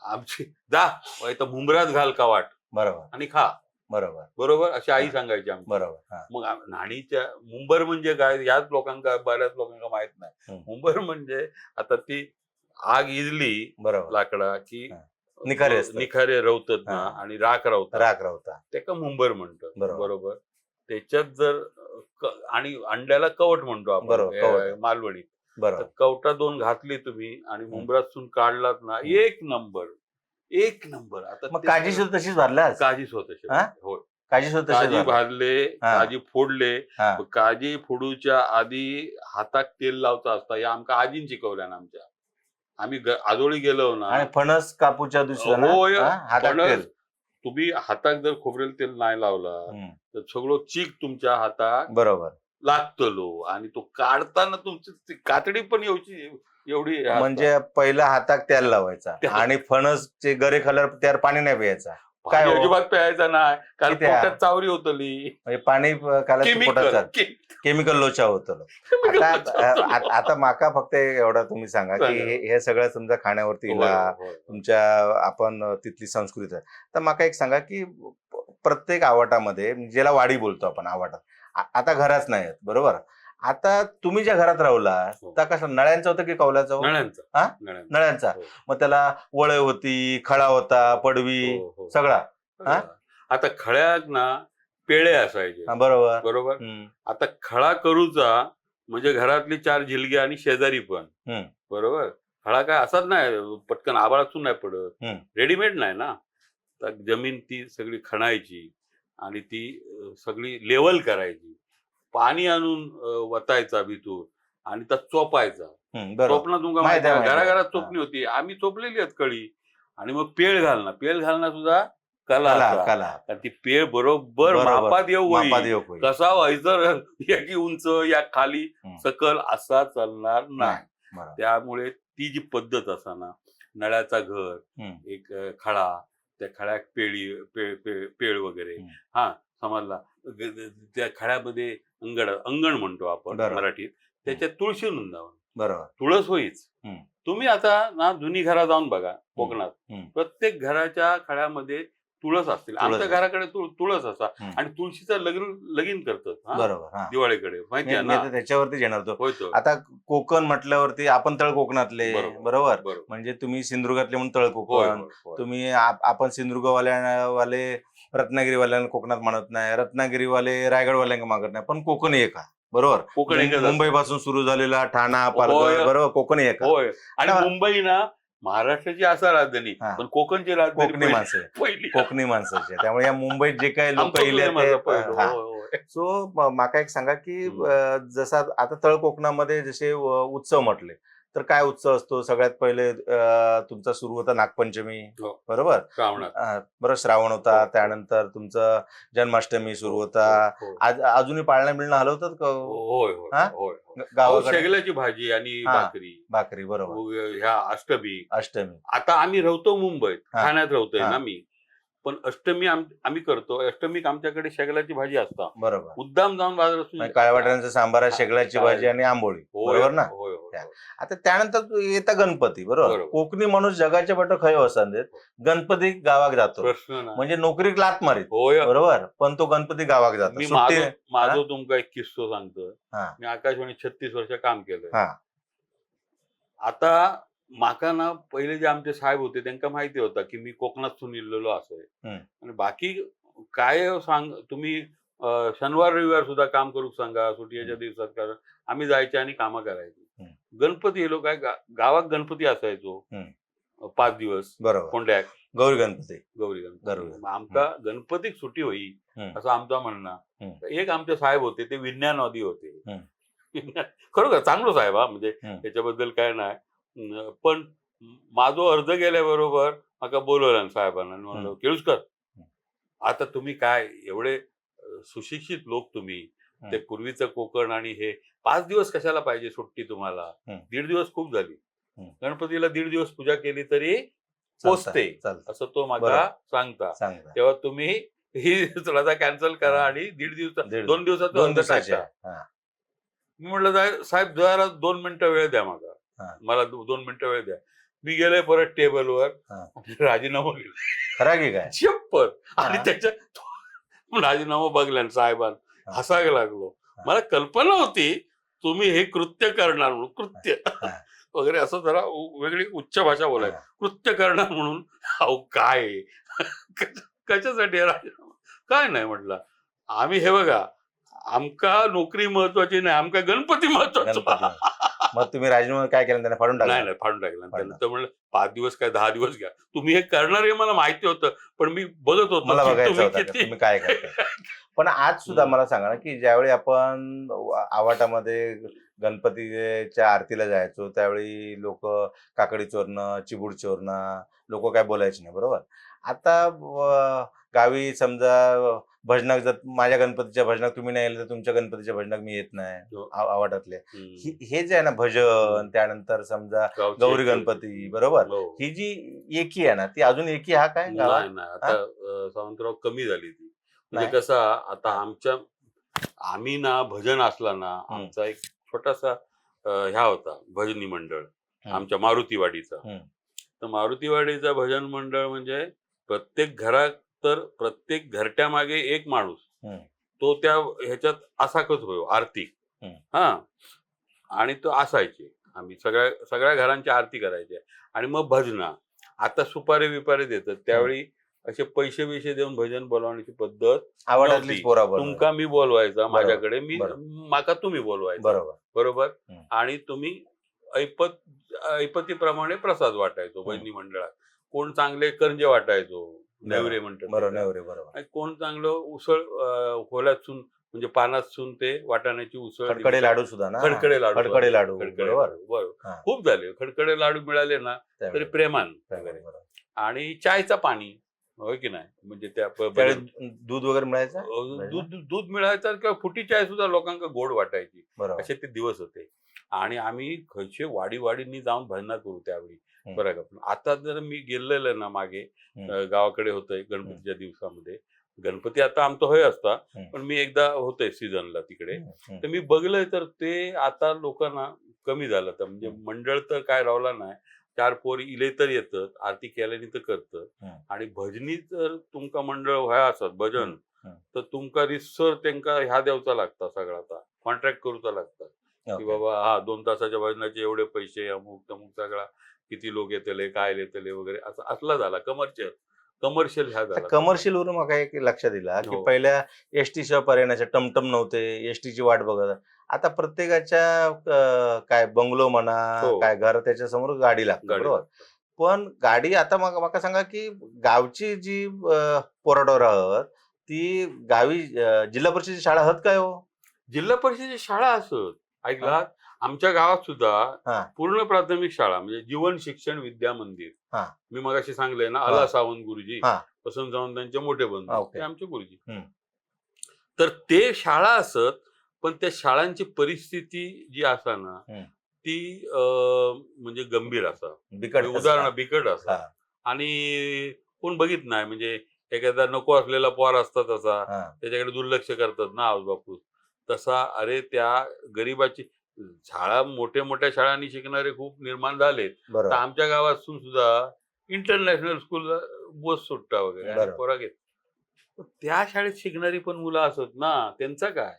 आमची जा इथं मुंबऱ्यात घाल का वाट बरोबर आणि खा, बरोबर बरोबर अशी आई हा. सांगायची आमची. बरोबर हा. मग न्हाणीच्या मुंबर म्हणजे काय याच लोकांका बऱ्याच लोकांना माहित नाही. हम्म. मुंबर म्हणजे आता ती आग इजली बरोबर लाकडा की हा. निखारे असतात. निखारे रवतात ना हा. आणि राख रवतात राख रावता त्याका मुंबर म्हणतात. बरोबर. बरोबर त्याच्यात जर आणि अंड्याला कवट म्हणतो आपण बरोबर, कवट. मालवणीत. तर बरोबर कवटा दोन घातली तुम्ही आणि मुंबरातून काढलात ना एक नंबर एक नंबर. आता मग ते काजी सुद्धा तशीच भरल्यास काजी स्वतः हा? होय काजी सुद्धा तशीच काजी भरल्या? भाजले हा. काजी फोडले हा. काजी फोडूच्या आधी हाताक तेल लावता असता या आमका आजीन शिकवल्या ना आमच्या. आम्ही आजोळी गेलो ना आणि फणस कापूच्या दुसऱ्या ना होय हा? हातात फणस तेल. तुम्ही हाताक जर खोबरेल तेल नाही लावला हम्म. तर सगळं चीक तुमच्या हाताक बरोबर लागतलो आणि तो काढताना तुमची ती कातडी पण एवढी हे म्हणजे पहिला हातात तेल लावायचा त्याला- आणि फणसचे गरे खाल्यावर त्यावर पाणी नाही प्यायचा काय पाणी हो? अजिबात प्यायचा नाही कारण किती आहे? पोटात चावरी होतली म्हणजे पाणी खाल्यावर पोटात केमिकल लोचा होतो आता माका फक्त एवढं तुम्ही सांगा की हे सगळं समजा खाण्यावरती इला तुमच्या आपण तिथली संस्कृती आहे तर माका एक सांगा की प्रत्येक आवाटामध्ये ज्याला वाडी बोलतो आपण आवाटात आता घराच नाही आहेत बरोबर आता तुम्ही ज्या घरात राहुला त्या कसं नळ्यांचं होतं की कौलाचं हा नळ्यांचा मग त्याला वळय होती खळा होता पडवी सगळा हा आता खळ्यात ना पेळे असायचे बरोबर बरोबर आता खळा करूचा म्हणजे घरातली 4 झिलगी आणि शेजारी पण बरोबर खळा काय असाच नाही पटकन आबाळातून नाही पडत रेडीमेड नाही ना तर जमीन ती सगळी खणायची आणि ती सगळी लेवल करायची पाणी आणून वतायचा भितून आणि त्यात चोपायचा चोपणं तुमका घराघरात चोपणी होती आम्ही चोपलेली आहेत कळी आणि मग पेळ घालणं सुद्धा कला ती पेळ बरोबर मापात येऊ कसा व्हायचं याची उंच या खाली सकल असा चालणार नाही त्यामुळे ती जी पद्धत असा ना नळ्याचा घर एक खळा त्या खळ्यात पेळ वगैरे हा समजला त्या खळ्यामध्ये अंगण म्हणतो आपण मराठीत त्याच्यात तुळशी वृंदावन बरोबर तुळस होईच तुम्ही आता ना जुनी घरा जाऊन बघा कोकणात प्रत्येक घराच्या खळ्यामध्ये तुळस असतील आमच्या घराकडे तुळस असा आणि तुळशीचं लगीन करतात बरोबर दिवाळीकडे माहिती आहे ना त्याच्यावरती येणार तो आता कोकण म्हटल्यावरती आपण तळ कोकणातले बरोबर म्हणजे तुम्ही सिंधुदुर्गातले म्हणून तळ कोकण तुम्ही आपण सिंधुदुर्गवाले रत्नागिरीवाल्यांना कोकणात म्हणत नाही रत्नागिरीवाले रायगडवाल्यांना मागत नाही पण कोकण एक बरोबर कोकण एक मुंबई पासून सुरू झालेला ठाणा पालघर बरोबर कोकण एक होय आणि मुंबई ना महाराष्ट्राची असा राजधानी पण कोकणची राजधानी कोकणी माणसं कोकणी माणसाची त्यामुळे या मुंबईत जे काही लोक सो माका एक सांगा की जसा आता तळ कोकणामध्ये जसे उत्सव म्हटले तर काय उत्सव असतो सगळ्यात पहिले तुमचा सुरू होता नागपंचमी बरोबर बरं श्रावण होता त्यानंतर तुमचं जन्माष्टमी सुरू होता अजूनही पाळणा मिळणं हलवतात गावाकडे शेगल्याची भाजी आणि भाकरी बरोबर ह्या अष्टमी आता आम्ही राहतो मुंबईत ठाण्यात राहतोय ना मी पण अष्टमी आम्ही करतो अष्टमीक आमच्याकडे शेगलाची भाजी असता बरोबर मुद्दाम जाऊन बाजारातून काळवाटांचा सांबारा शेगलाची भाजी आणि आंबोळी बरोबर ना आता त्यानंतर येता गणपती बरोबर कोकणी माणूस जगाच्या पाठ खय देत गणपती गावाक जातो म्हणजे नोकरीक लात मारीत बरोबर पण तो गणपती गावाक जातो माझं तुमका एक किस्सो सांगतो मी आकाशवाणी 36 वर्ष काम केलं आता माका ना पहिले जे आमचे साहेब होते त्यांना माहिती होता की मी कोकणातून इल्लेलो असं आणि बाकी काय सांग तुम्ही शनिवार रविवार सुद्धा काम करू सांगा सुट्टीच्या दिवसात कारण आम्ही जायचे आणि कामं करायची गणपती हे लोक गावात गणपती असायचो 5 दिवस बरोबर कोंड्याक गौरी गणपती आमका गणपतीक सुट्टी होई असं आमचा म्हणणं एक आमचे साहेब होते ते विज्ञानवादी होते खरोखर चांगलं साहेब हा म्हणजे त्याच्याबद्दल काय नाही पण माझो अर्ज गेल्याबरोबर माका बोलवलं साहेबांना म्हणलं केळुसकर आता तुम्ही काय एवढे सुशिक्षित लोक तुम्ही ते पूर्वीचं कोकण आणि हे 5 दिवस कशाला पाहिजे सुट्टी तुम्हाला 1.5 दिवस खूप झाली गणपतीला 1.5 दिवस पूजा केली तरी पोचते असं तो माका सांगता तेव्हा तुम्ही ही चला कॅन्सल करा आणि 2 दिवसात मी म्हटलं साहेब जरा 2 मिनिटं वेळ द्या मला 2 मिनिटं वेळ द्या मी गेलोय परत टेबलवर हा. राजीनामा लिहिला. खरा की काय? शपथ. आणि हा. त्याच्यात राजीनामा बघल्या साहेबांना हा. हसायला लागलो. हा. मला कल्पना होती तुम्ही हे कृत्य करणार म्हणून, कृत्य हा. वगैरे असं जरा वेगळी उच्च भाषा बोलाय. हा. कृत्य करणार म्हणून अहो काय आहे? कशासाठी आहे राजीनामा? काय नाही म्हटलं, आम्ही हे बघा, आमका नोकरी महत्वाची नाही, आमका गणपती महत्वाचा. गणपती. मग तुम्ही राजीनामा काय केलं? त्याने फाडून नाही टाकला? नाही, फाडून टाकला. फाडून त्यानंतर म्हणलं 5 दिवस काय 10 दिवस घ्या, तुम्ही हे करणार हे मला माहिती होतं, पण मी बघत होतो मला की बघायचं तुम्ही होतं का किती तुम्ही काय करता. पण आज सुद्धा हम्म. मला सांगा ना, की ज्यावेळी आपण आवाटामध्ये गणपतीच्या आरतीला जायचो त्यावेळी लोक काकडी चोरणं, चिबूड चोरणं, लोक काय बोलायचे नाही, बरोबर? आता गावी समजा भजनाक, जर माझ्या गणपतीच्या भजनाक तुम्ही नाही आले तर तुमच्या गणपतीच्या भजनाक मी येत नाही, हो. आवाटातले हम्म. हे जे आहे ना भजन, त्यानंतर समजा गावची गौरी एकी गणपती, होती. बरोबर, हो. ही जी एकी आहे ना, ती अजून एकी हा काय गावात? नाही नाही, आता सावंतराव कमी झाली ती. म्हणजे नाही. कसा आता हा. आम्ही ना भजन असला ना, आमचा एक छोटासा ह्या होता भजनी मंडळ आमच्या मारुतीवाडीचा. तर मारुतीवाडीचा भजन मंडळ म्हणजे प्रत्येक घरात, तर प्रत्येक घरट्या मागे एक माणूस, तो त्या ह्याच्यात असाकच होयो आरती. हा. आणि तो असायचे, आम्ही सगळ्या घरांची आरती करायची. आणि मग भजना, आता सुपारी बिपारी देतात, त्यावेळी असे पैसे बिशे देऊन भजन बोलवण्याची पद्धत आवाडातलीच नव्हती. पोरा बोलवायची. तुमका मी बोलवायचा बरोबर, माझ्याकडे, मी बरोबर. माका तुम्ही बोलवायचा, बरोबर. बरोबर. हम्म. आणि तुम्ही ऐपतीप्रमाणे प्रसाद वाटायचो भजनी मंडळात. कोण चांगले करंजे वाटायचो, नेवरे म्हणतात बरोबर, त्याला. नेवरे, बरोबर. आणि कोण चांगलं उसळ, खोल्यातून म्हणजे पानातून ते वाटाण्याची उसळ, खडखडे लाडू सुद्धा ना, खडखडे लाडू, खडखडे लाडू, खडखडे बरोबर. लाडू, बरोबर. हा. खूप झाले खडखडे लाडू मिळाले ना तरी त्यावेळी. प्रेमान बरोबर. वगैरे. आणि चायचा पाणी, होय की नाही, म्हणजे त्या त्यावेळी दूध वगैरे मिळायचं? दूध मिळायचं किंवा फुटी चाय सुद्धा लोकांना गोड वाटायची. बरोबर. असे ते दिवस होते. आणि आम्ही खयचे वाडीवाडींनी जाऊन भजना करू त्यावेळी, बरं का. पण आता जर मी गेलेलो ना मागे, गावाकडे होतंय गणपतीच्या दिवसामध्ये, गणपती आता आमचा होय असता, पण मी एकदा होतंय सीझनला तिकडे, तर मी बघलंय, तर ते आता लोकांना कमी झालं. तर म्हणजे मंडळ तर काय रावला नाही, 4 पोरी इले तर येतात, आरती केल्याने तर करतात. आणि भजनी जर तुमका मंडळ व्हाय असत भजन, तर तुमका रिसर त्यांका ह्या देवचा लागता, सगळा आता कॉन्ट्रॅक्ट करूचा लागतात, की बाबा हा 2 तासाच्या भजनाचे एवढे पैसे, अमुक तमुक सगळा, किती लोक येतले, काय येतले वगैरे, असं असला झाला कमर्शियल ह्या झाला. कमर्शियल वरून मला एक लक्षात दिला की हो. पहिल्या एसटीच्या पर्यंत टमटम नव्हते, एसटीची वाट बघत. आता प्रत्येकाच्या काय बंगलो म्हणा, हो. काय घर, त्याच्या समोर गाडी लागते, बरोबर. पण गाडी आता मका सांगा की गावची जी पोराडोर आहात ती गावी जिल्हा परिषदेची शाळा आहात काय हो? जिल्हा परिषदेची शाळा असत, ऐकला. आमच्या गावात सुद्धा पूर्ण प्राथमिक शाळा, म्हणजे जीवन शिक्षण विद्या मंदिर. मी मगाशी सांगलंय ना, अला सावंत गुरुजी, वसंत सावंतांचे मोठे बंधू, ते आमचे गुरुजी. तर ते शाळा असत, पण त्या शाळांची परिस्थिती जी असा ना, ती म्हणजे गंभीर असा, उदाहरण बिकट असा. आणि कोण बघित नाही, म्हणजे एखादा नको असलेला पोर असता तसा, त्याच्याकडे दुर्लक्ष करतात ना आऊस बापूस. तसा अरे त्या गरीबाची शाळा, मोठ्या शाळांनी शिकणारे खूप निर्माण झालेत. तर आमच्या गावातून सुद्धा इंटरनॅशनल स्कूल बस सुट्टा वगैरे पोरा घेत. त्या शाळेत शिकणारी पण मुलं असत ना, त्यांचं काय,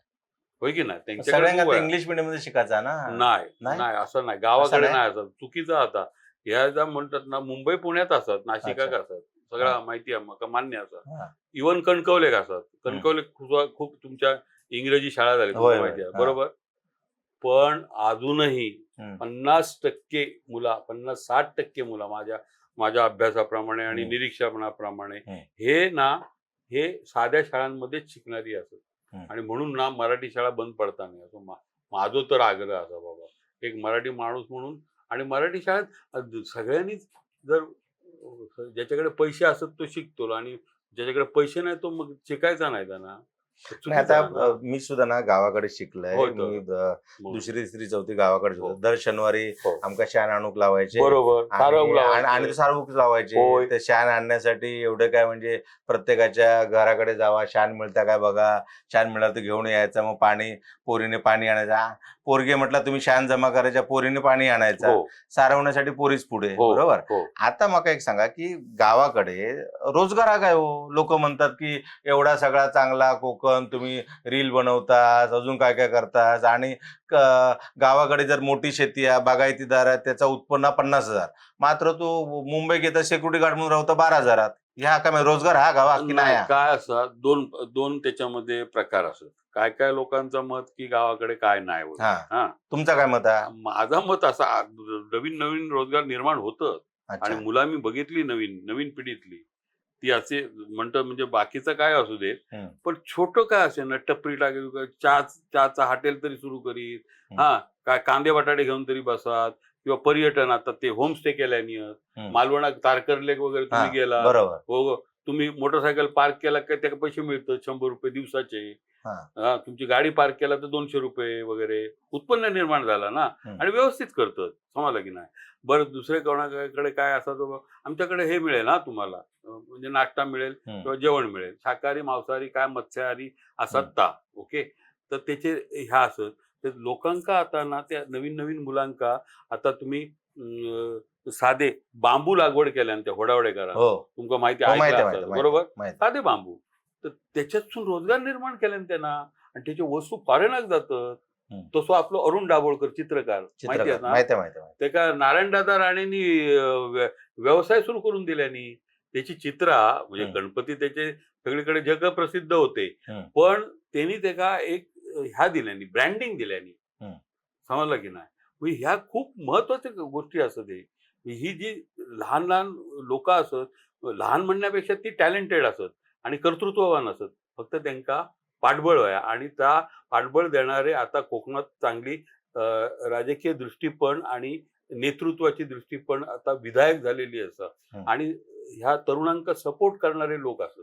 होय की नाही. त्यांच्याकडे इंग्लिश मीडियम मध्ये शिकायचा ना, नाही असं नाही, गावाकडे नाही असत, चुकीचं. आता ह्या म्हणतात ना, मुंबई पुण्यात असत, नाशिकात असत, सगळं माहिती आहे मग, मान्य असत. इव्हन कणकवले असत, कणकवले खूप तुमच्या इंग्रजी शाळा झाल्या, माहिती आहे, बरोबर. पण अजूनही 50% मुलं, 50-60% मुलं माझ्या अभ्यासाप्रमाणे आणि निरीक्षणाप्रमाणे हे साध्या शाळांमध्येच शिकणारी असत. आणि म्हणून ना मराठी शाळा बंद पडता नाही असं माझं तर आग्रह असा, बाबा एक मराठी माणूस म्हणून. आणि मराठी शाळेत सगळ्यांनीच, जर ज्याच्याकडे पैसे असत तो शिकतो, आणि ज्याच्याकडे पैसे नाही तो मग शिकायचा नाही त्यांना. नाही आता मी सुद्धा ना गावाकडे शिकलोय. होय तर. मी मग. दुसरी तिसरी चौथी गावाकडे हो. होतो. दर शनिवारी हो. आमका शान आणूक लावायचे बरोबर सारव आणि लावायचे. ते सारवूक लावायचे. होय. ते शान आणण्यासाठी एवढं काय म्हणजे प्रत्येकाच्या घराकडे जावा, शान मिळता काय बघा, शान मिळालं तर घेऊन यायचं. मग पोरीने पाणी आणायचं. पोरगे म्हटलं तुम्ही शान जमा करायच्या, पोरीने पाणी आणायचा. हो. सारवण्यासाठी पोरीच पुढे, हो. बरोबर. हो. आता मग एक सांगा की गावाकडे रोजगार हा काय हो? लोक म्हणतात की एवढा सगळा चांगला कोकण, तुम्ही रील बनवतात, अजून काय काय करतात आणि गावाकडे जर मोठी शेती आहे, बागायतीदार आहे, त्याचं उत्पन्न 50,000, मात्र तो मुंबई घेता सिक्युरिटी गार्ड म्हणून राहतो 12,000. ह्या काय रोजगार हा गावा की नाही? काय असतात दोन त्याच्यामध्ये प्रकार असतात. काय काय लोकांचं मत की गावाकडे काय नाही होत. हा, तुमचं काय मत आहे? माझा मत असा, नवीन नवीन रोजगार निर्माण होतं आणि अच्छा. मुला मी बघितली नवीन पिढीतली ती असे म्हणतात, म्हणजे बाकीचं काय असू दे, पण छोटं काय असेल ना, टपरी टाकेल, चहाचा हॉटेल तरी सुरू करीत, काय कांदे बटाटे घेऊन तरी बसतात, किंवा पर्यटन आता ते होमस्टे केल्यानी, मालवणात तारकर्ले वगैरे तुम्ही गेला, बरोबर. हो, तुम्ही मोटरसायकल पार्क केला की त्याला पैसे मिळतात 100 रुपये दिवसाचे. तुमची गाडी पार्क केला तर 200 रुपये वगैरे उत्पन्न निर्माण झाला ना, आणि व्यवस्थित करतात, समजलं की नाही. बरं, दुसरे कोणाकडे काय असं, आमच्याकडे हे मिळेल ना तुम्हाला, म्हणजे नाश्ता मिळेल किंवा जेवण मिळेल, शाकाहारी मांसाहारी काय मत्स्याहारी असत. ओके, तर त्याचे ह्या असत. तर लोकांका आता ना, त्या नवीन नवीन मुलांका आता तुम्ही साधे बांबू लागवड केल्यान त्या होडावडेकरांना, तुमका माहिती आहे बरोबर, साधे बांबू, तर त्याच्यातून रोजगार निर्माण केल्यान त्यांना, आणि त्याचे वस्तू फॉरेनाक जातात. तसं आपलं अरुण दाभोळकर चित्रकार माहिती आहे ना, ते का नारायणदादा राणेंनी व्यवसाय सुरू करून दिल्यानी त्याची चित्रा, म्हणजे गणपती त्याचे सगळीकडे जगप्रसिद्ध होते, पण त्यांनी त्याला एक ह्या दिल्यानी, ब्रँडिंग दिल्यानी, समजलं की नाही. ह्या खूप महत्वाच्या गोष्टी असत. ही जी लहान लहान लोक असत, लहान म्हणण्यापेक्षा ती टॅलेंटेड असत आणि कर्तृत्ववान असत, फक्त त्यांना पाठबळ आहे, आणि त्या पाठबळ देणारे आता कोकणात चांगली राजकीय दृष्टी पण आणि नेतृत्वाची दृष्टी पण आता विधायक झालेली असतात, आणि ह्या तरुणांना सपोर्ट करणारे लोक असत,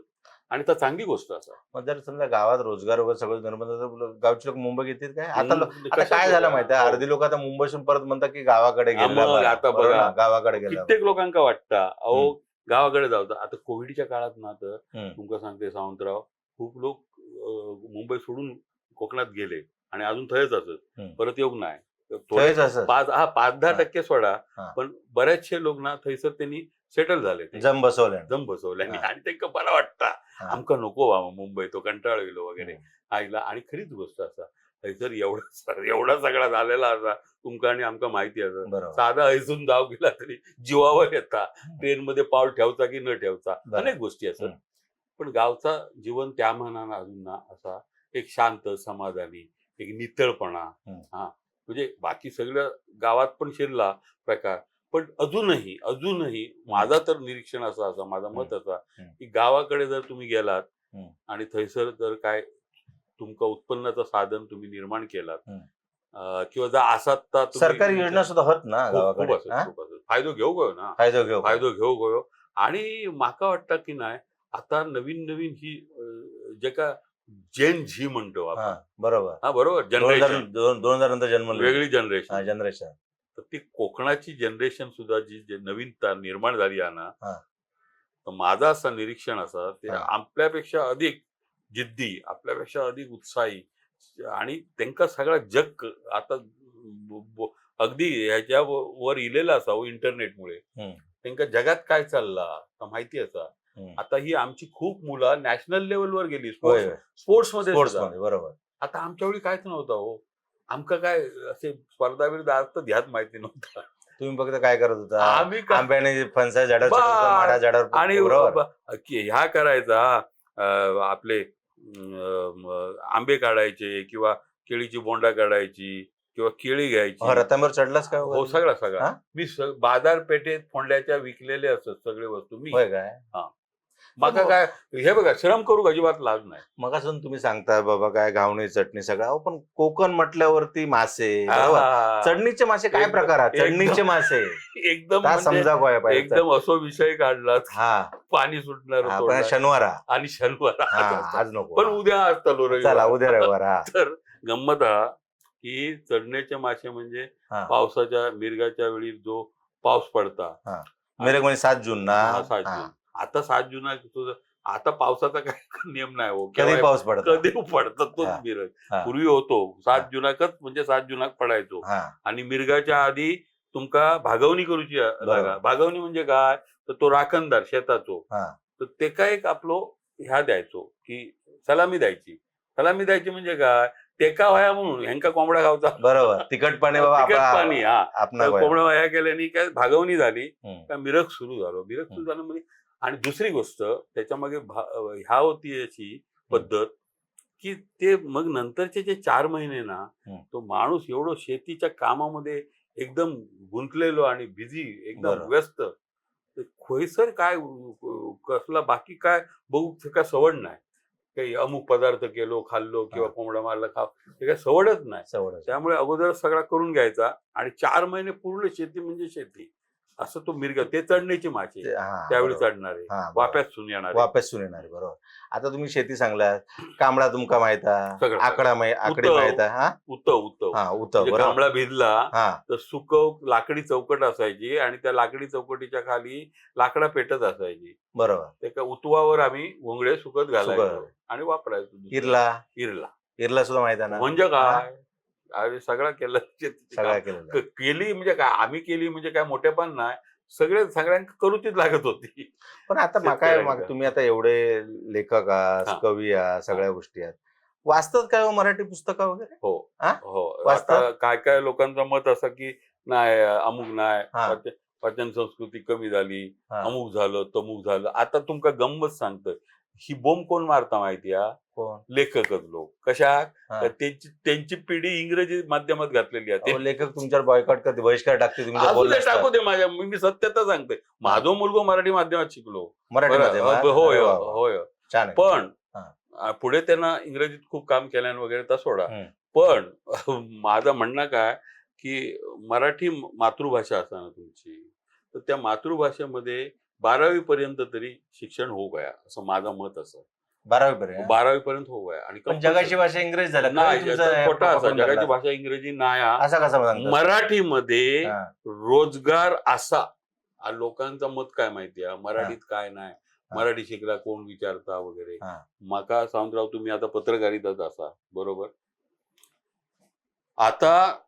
आणि तर चांगली गोष्ट असतात. मग जर समजा गावात रोजगार वगैरे सगळं निर्बंध, गावचे लोक मुंबई येतील काय? आता काय झालं माहिती आहे, अर्धी लोक आता मुंबईतून परत म्हणतात की गावाकडे गेला. आता बघा, गावाकडे गेला, कित्येक लोकांना वाटतं अहो गावाकडे जाऊ. आता कोविडच्या काळात ना, तर तुमका सांगते सावंतराव, खूप लोक मुंबई सोडून कोकणात गेले आणि अजून थयच असत, परत योग नाही. 5-10% सोडा, पण बरेचसे लोक ना थैसर त्यांनी सेटल झाले, जम बसवल्याने, आणि त्यांना बरं वाटतं, आमका नको बाबा मुंबई, तो कंटाळ गेलो वगैरे आईला. आणि खरीच गोष्ट असा, थैसर एवढा सगळा झालेला असा, तुमका आणि आमका माहिती असं, साधा ऐसून जाव गेला तरी जीवावर येता, ट्रेन मध्ये पाऊल ठेवता की न ठेवता, अनेक गोष्टी असतात. पण गावचा जीवन त्या मानानं अजून ना असा एक शांत, समाधानी, एक नितळपणा, म्हणजे बाकी सगळं गावात पण शिरला प्रकार, पण अजूनही माझा तर निरीक्षण असं माझं मत असा की गावाकडे जर तुम्ही गेलात आणि थैसर जर काय तुमका उत्पन्नाचं साधन तुम्ही निर्माण केलात, किंवा जर असात सरकारी योजना सुद्धा होत ना गावाकडे, फायदो घेऊ गयो ना, फायदो घेऊ गयो. आणि माका वाटतं की नाही, आता नवीन ही जे का जेन झी म्हणतो आपण, बरोबर, जनरेशन 2000 नंतर जन्मले, वेगळी जनरेशन, तर ती कोकणाची जनरेशन सुद्धा जी नवीनता निर्माण झाली आहे ना, तर माझं असं निरीक्षण असं, ते आपल्यापेक्षा अधिक जिद्दी, आपल्यापेक्षा अधिक उत्साही, आणि त्यांना सगळा जग आता अगदी ह्याच्यावर इलेला असा इंटरनेटमुळे त्यांना जगात काय चालला माहिती असा. आता ही आमची खूप मुलं नॅशनल लेवलवर गेली स्पोर्ट्समध्ये, बरोबर. आता आमच्या वेळी कायच नव्हतं हो, आमका काय असे स्पर्धा विरुद्ध तर ध्यात माहिती नव्हता. तुम्ही फक्त काय करत होता, आंब्याने फणसा झाडावर आणि ह्या करायचा, आपले आंबे काढायचे किंवा केळीची बोंडा काढायची किंवा केळी घ्यायची. रतांबर चढलाच का? हो, सगळा मी बाजारपेठेत फोंड्याच्या विकलेले असत सगळे वस्तू मी. काय? माका काय हे बघा श्रम करू अजिबात लाज नाही. मग असून तुम्ही सांगता बाबा काय घावणी चटणी सगळं, अहो पण कोकण म्हटल्यावरती मासे, बरोबर? चढणीचे मासे काय प्रकार आहेत? चढणीचे मासे एकदम का म्हणजे समजा काय पाहिजे? एकदम असो विषय काढला हा पाणी सुटणार हा, पण शनिवारा आणि शनिवार आज नको. पण उद्या असतो चला उद्या रविवार. हा तर गंमत हा की चढण्याचे मासे म्हणजे पावसाच्या मिरगाच्या वेळी जो पाऊस पडता, मिरग म्हणजे 7 जून ना. 7 जून. आता 7 जून आता पावसाचा काही नियम नाही हो, कधी पाऊस पडतो, कधी पडतो तोच मिरग. पूर्वी होतो 7 जुनाकच म्हणजे 7 जुनाक पडायचो. आणि मिरगाच्या आधी तुमका भागवणी करूची लागा. भागवणी म्हणजे काय, तर तो राखणदार शेताचो, तर ते काय एक आपलो ह्या द्यायचो की सलामी द्यायची. सलामी द्यायची म्हणजे काय, टेका व्हाया म्हणून ह्यांका कोंबडा गावचा, बरोबर. तिखट पाणी बाबा, तिखट पाणी. कोंबडा हा व्हाया केल्याने काय भागवणी झाली, का मिरग सुरू झालो. मिरग सुरू झालं म्हणजे. आणि दुसरी गोष्ट त्याच्या मागे ह्या होती याची पद्धत की ते मग नंतरचे जे 4 महिने ना, तो माणूस एवढं शेतीच्या कामामध्ये एकदम गुंतलेलो आणि बिझी, एकदम व्यस्त, खोयसर काय कसला बाकी काय बघू काय सवड नाही. काही अमुक पदार्थ केलो खाल्लो किंवा कोंबडा मारला खाव, ते काही सवडच नाही. त्यामुळे अगोदर सगळा करून घ्यायचा आणि 4 महिने पूर्ण शेती म्हणजे शेती. असं तो मिरग, ते चढण्याची मासे त्यावेळी चढणारे, वाप्यात सून येणारे. बरोबर. आता तुम्ही शेती सांगलात, कांबळा तुमका माहित आहे, आकडे माहित आहे. म्हणजे कांबळा भिजला तर सुकव लाकडी चौकट असायची आणि त्या लाकडी चौकटीच्या खाली लाकडा पेटत असायची, बरोबर. त्या उतवावर आम्ही घोंगडे सुकत घालायचो आणि वापरायचो. इरला सुद्धा माहित आहे ना. म्हणजे काय, अरे सगळा केलं केली म्हणजे काय, आम्ही केली म्हणजे काय मोठेपण नाही, सगळ्यांना करूचीच लागत होती. पण आता तुम्ही आता एवढे लेखक आहात, कवी आहात, सगळ्या गोष्टी आहेत, वाचतात काय मराठी पुस्तकं वगैरे? हो. आता काय काय लोकांचं मत असं की नाही अमुक नाही, पचन संस्कृती कमी झाली, अमुक झालं तमुक झालं. आता तुमका गंमत सांगतं, ही बोंब कोण मारता माहिती आहे? लेखकच लोक. कशा त्यांची पिढी इंग्रजी माध्यमात घातलेली आहे. लेखक तुमच्यावर बॉयकॉट करते, बहिष्कार टाकते. टाकू दे माझ्या, मी सत्यता सांगते. माझा मुलगा मराठी माध्यमात शिकलो. होय. पण पुढे त्यांना इंग्रजीत खूप काम केल्यानं वगैरे तर सोडा. पण माझं म्हणणं काय की मराठी मातृभाषा असताना तुमची, तर त्या मातृभाषेमध्ये 12वी पर्यंत तरी शिक्षण होऊ गया, असं माझं मत असं. 12वी पर्यंत होऊ गया. आणि जगाची भाषा इंग्रजी झाली नाही, खोटा असा जगाची भाषा इंग्रजी नाही. मराठीमध्ये रोजगार असा, लोकांचं मत काय माहितीये, मराठीत काय नाही, मराठी शिकला कोण विचारता वगैरे. माका सावंतराव तुम्ही आता पत्रकारिताच असा, बरोबर. आता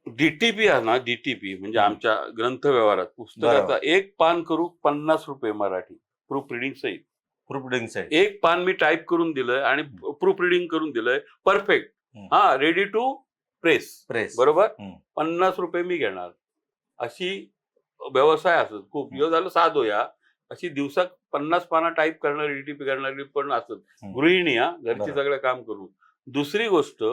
डीटीपी आहे ना, डीटीपी म्हणजे आमच्या ग्रंथ व्यवहारात पुस्तकाचा एक पान करू 50 रुपये मराठी, प्रूफ रिडिंग सहित. एक पान मी टाईप करून दिलंय आणि प्रूफ रिडिंग करून दिलंय परफेक्ट, रेडी टू प्रेस, बरोबर. 50 रुपये मी घेणार. अशी व्यवसाय असत खूप दिवस झालं. साधो या अशी दिवसात 50 पाना टाईप करणारी, डीटीपी करणारी पण असत. गृहिणी घरची सगळं काम करून. दुसरी गोष्ट,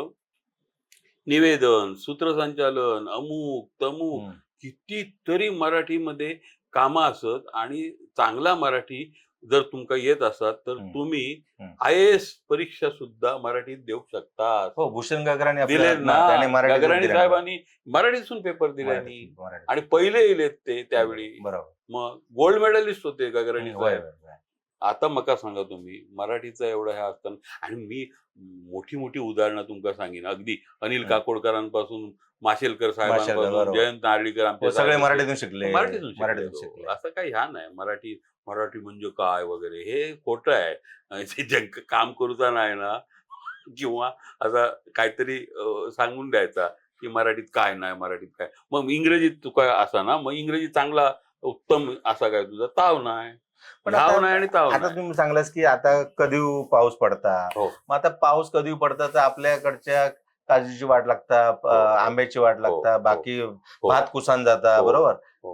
निवेदन, सूत्रसंचालन, अमुक तमुक कितीतरी मराठीमध्ये कामं असत. आणि चांगला मराठी जर तुमका येत असत तर तुम्ही IAS परीक्षा सुद्धा मराठीत देऊ शकता. भूषण गगराणी दिले ना, गगराणी साहेबांनी मराठीतून पेपर दिले आणि पहिले येलेत ते त्यावेळी. मग गोल्ड मेडलिस्ट होते गगराणी साहेब. आता मका सांगा तुम्ही मराठीचा एवढा ह्या असताना. आणि मी मोठी मोठी उदाहरणं तुमका सांगेन, अगदी अनिल काकोडकरांपासून माशेलकर साहेबांपासून जयंत नारळीकर, आमचे सगळे मराठीतून शिकले. असं काही ह्या नाही. मराठी म्हणजे काय वगैरे हे खोटं आहे. काम करूचा नाही ना, किंवा असा काहीतरी सांगून द्यायचा की मराठीत काय नाही, मराठीत काय. मग इंग्रजीत तू काय असा ना, मग इंग्रजी चांगला उत्तम असा काय तुझा ताव नाही. पण आता तुम्ही सांगलास की आता कधी पाऊस पडता, मग आता पाऊस कधी पडता तर आपल्याकडच्या काजूची वाट लागता, आंब्याची वाट लागता, बाकी भात कुसान जाता, बरोबर.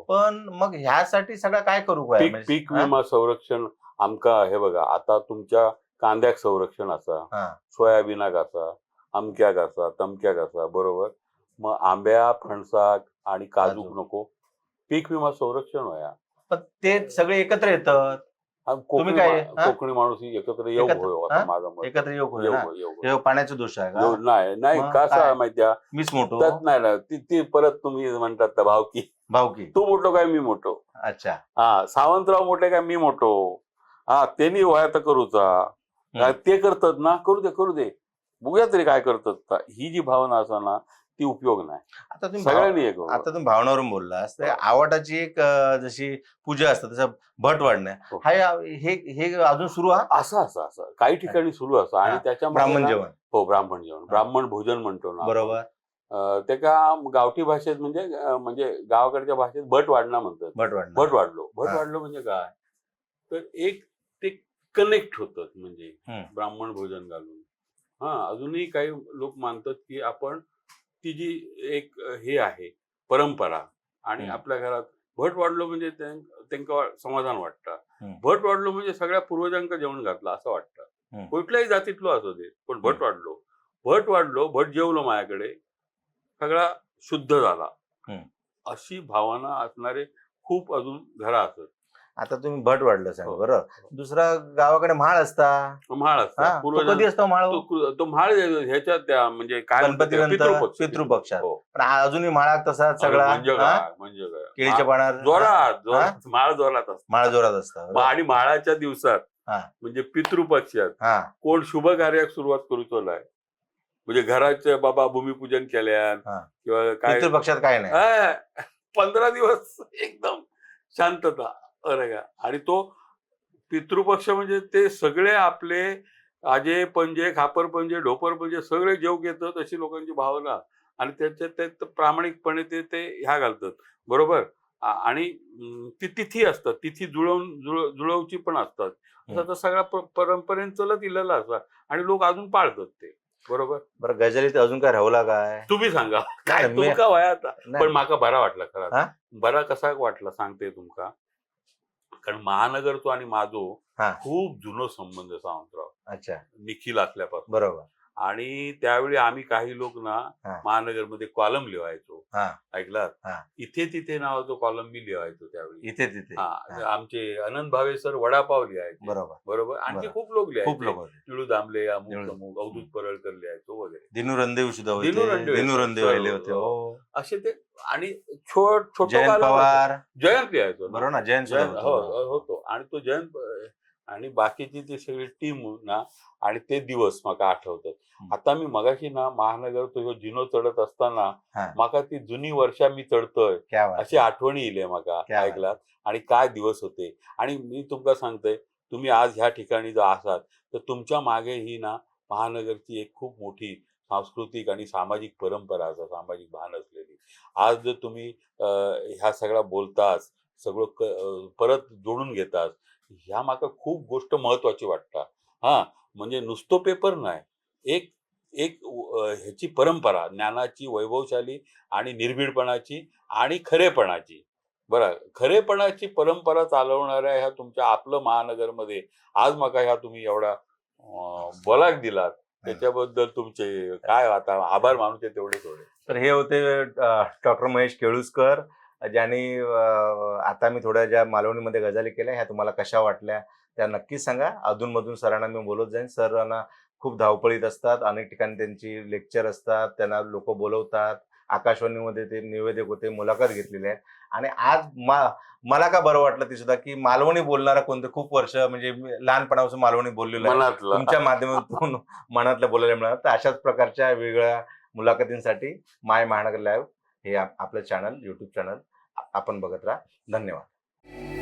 पण मग ह्यासाठी सगळं काय करू? पीक विमा संरक्षण आमका हे बघा, आता तुमच्या कांद्याक संरक्षण असा, सोयाबीनाक असा, अमक्याक असा, तमक्याक असा, बरोबर. मग आंब्या, फणसाक आणि काजूक नको पीक विमा संरक्षण व्हाया. पण ते सगळे एकत्र येतात. कोकणी काय, कोकणी माणूस ही एकत्र योग होय आता माझा मत. एकत्र योग होय ना? योग योग पाण्याचा दोष आहे का? नाही नाही, मग कसं काय? आहे माहितीये, मीच मोठो त्यात नाही ना ती परत तुम्ही म्हणतात ना भावकी, भाऊकी. तू मोठो काय मी मोठो. अच्छा. हा, सावंतराव मोठे काय मी मोठो. हा, त्यांनी वया तर करूचा, ते करतात ना, करू दे बघूया तरी काय करतात. ही जी भावना असा ना ती उपयोग नाही. आता तुम्ही सगळ्यांनी एक आता तुम्ही भावनावरून बोललास, तर आवटाची एक जशी पूजा असते तसं भट वाढणे हो. हे अजून सुरू आहे. असं काही ठिकाणी सुरू असं. आणि त्याच्या ब्राह्मण जेवण. हो, ब्राह्मण जेवण, ब्राह्मण भोजन म्हणतो ना. बरोबर. ते का गावठी भाषेत म्हणजे गावाकडच्या भाषेत भट वाढणं म्हणतात. भट वाढलो म्हणजे काय, तर एक ते कनेक्ट होतात म्हणजे ब्राह्मण भोजन घालून. अजूनही काही लोक मानतात की आपण ती जी एक हे आहे परंपरा, आणि आपल्या घरात भट वाढलो म्हणजे त्यांना समाधान वाटतं. भट वाढलो म्हणजे सगळ्या पूर्वजांका जेवण घातलं असं वाटतं. कुठल्याही जातीतलो असू दे, पण भट वाढलो, भट जेवलो माझ्याकडे, सगळा शुद्ध झाला, अशी भावना असणारे खूप अजून घरा असत. आता तुम्ही भट वाढलं सांग. बरं, दुसरा गावाकडे म्हाळ असता. कधी असतो म्हाळ? तो म्हाळ ह्याच्यात त्या म्हणजे काय गणपती पितृपक्षात. पण अजूनही म्हाळात तसा सगळा म्हणजे केळीच्या पानात जोरात माळ जोरात असतात. आणि माळाच्या दिवसात म्हणजे पितृपक्षात कोण शुभ कार्याक सुरुवात करूचो नाही, म्हणजे घराच्या बाबा भूमिपूजन केल्या किंवा काय पितृपक्षात काय नाही, 15 दिवस एकदम शांतता. आणि तो पितृपक्ष म्हणजे ते सगळे आपले आजे पंजे, खापर पंजे, ढोपर पंजे सगळे जेव घेतात अशी लोकांची भावना. आणि त्याच्यात प्रामाणिकपणे ते ह्या घालतात. बरोबर. आणि ती तिथी असतात, तिथी जुळवची पण असतात. तर सगळ्या परंपरेने चलत इलेला असतात आणि लोक अजून पाळतात ते. बरोबर. बरं, गजालीत अजून काय राहुला काय तुम्ही सांगा काय तुमका वया आता. पण माका बरा वाटला खरा. बरा कसा वाटला सांगते तुमका. कारण महानगरचो आणि माझो खूप जुनो संबंध सावंतराव. अच्छा. निखिल असल्यापासून. बरोबर. आणि त्यावेळी आम्ही काही लोक ना महानगरमध्ये कॉलम लिहायचो. ऐकलात? इथे तिथे नावाचा कॉलम मी लिहायचो त्यावेळी. इथे तिथे. आमचे अनंत भावे सर वडापाव लिहायचे. बरोबर. आणखी खूप लोक लिहायचे. टिळू दामले, अमुक अवधूत परळकर लिहायचो वगैरे. दिनू रणदेव सुद्धा होते. असे ते. आणि छोटो जयंत लिहायचो. बरोबर ना, जयंत होतो. आणि तो जयंत आणि बाकीची ती सगळी टीम ना, आणि ते दिवस मला आठवतात. आता मी मगाशी ना महानगर तो जिनो चढत असताना माका ती जुनी वर्षा मी चढतोय अशी आठवणी येईल माका. ऐकलात? आणि काय दिवस होते. आणि मी तुमका सांगतोय, तुम्ही आज ह्या ठिकाणी जर असाल तर तुमच्या मागे ही ना महानगरची एक खूप मोठी सांस्कृतिक आणि सामाजिक परंपरा असं सामाजिक भान असलेली. आज जर तुम्ही ह्या सगळ्या बोलताच, सगळं परत जोडून घेतात, ह्या माका खूप गोष्ट महत्वाची वाटतं. म्हणजे नुसतो पेपर नाही, एक ह्याची परंपरा, ज्ञानाची, वैभवशाली आणि निर्भीडपणाची आणि खरेपणाची. बरं, खरेपणाची परंपरा चालवणाऱ्या ह्या तुमच्या आपलं महानगरमध्ये आज माका ह्या तुम्ही एवढा बोलाक दिलात, त्याच्याबद्दल तुमचे काय आता आभार मानूचे तेवढे थोडे. तर हे होते डॉक्टर महेश केळुसकर, ज्यांनी आता मी थोड्या ज्या मालवणीमध्ये गजाली केल्या ह्या तुम्हाला कशा वाटल्या त्या नक्कीच सांगा. अधूनमधून सरांना मी बोलत जाईन. सरांना खूप धावपळीत असतात, अनेक ठिकाणी त्यांची लेक्चर असतात, त्यांना लोक बोलवतात. आकाशवाणीमध्ये ते निवेदक होते, मुलाखत घेतलेली आहे. आणि आज मला का बरं वाटलं ती सुद्धा की मालवणी बोलणारा कोणते खूप वर्ष म्हणजे लहानपणापासून मालवणी बोललेलं आहे, तुमच्या माध्यमातून मनातलं बोलायला मिळालं. तर अशाच प्रकारच्या वेगळ्या मुलाखतींसाठी माय महानगर लाईव्ह हे आपलं चॅनल, युट्यूब चॅनल आपण बघत राहा. धन्यवाद.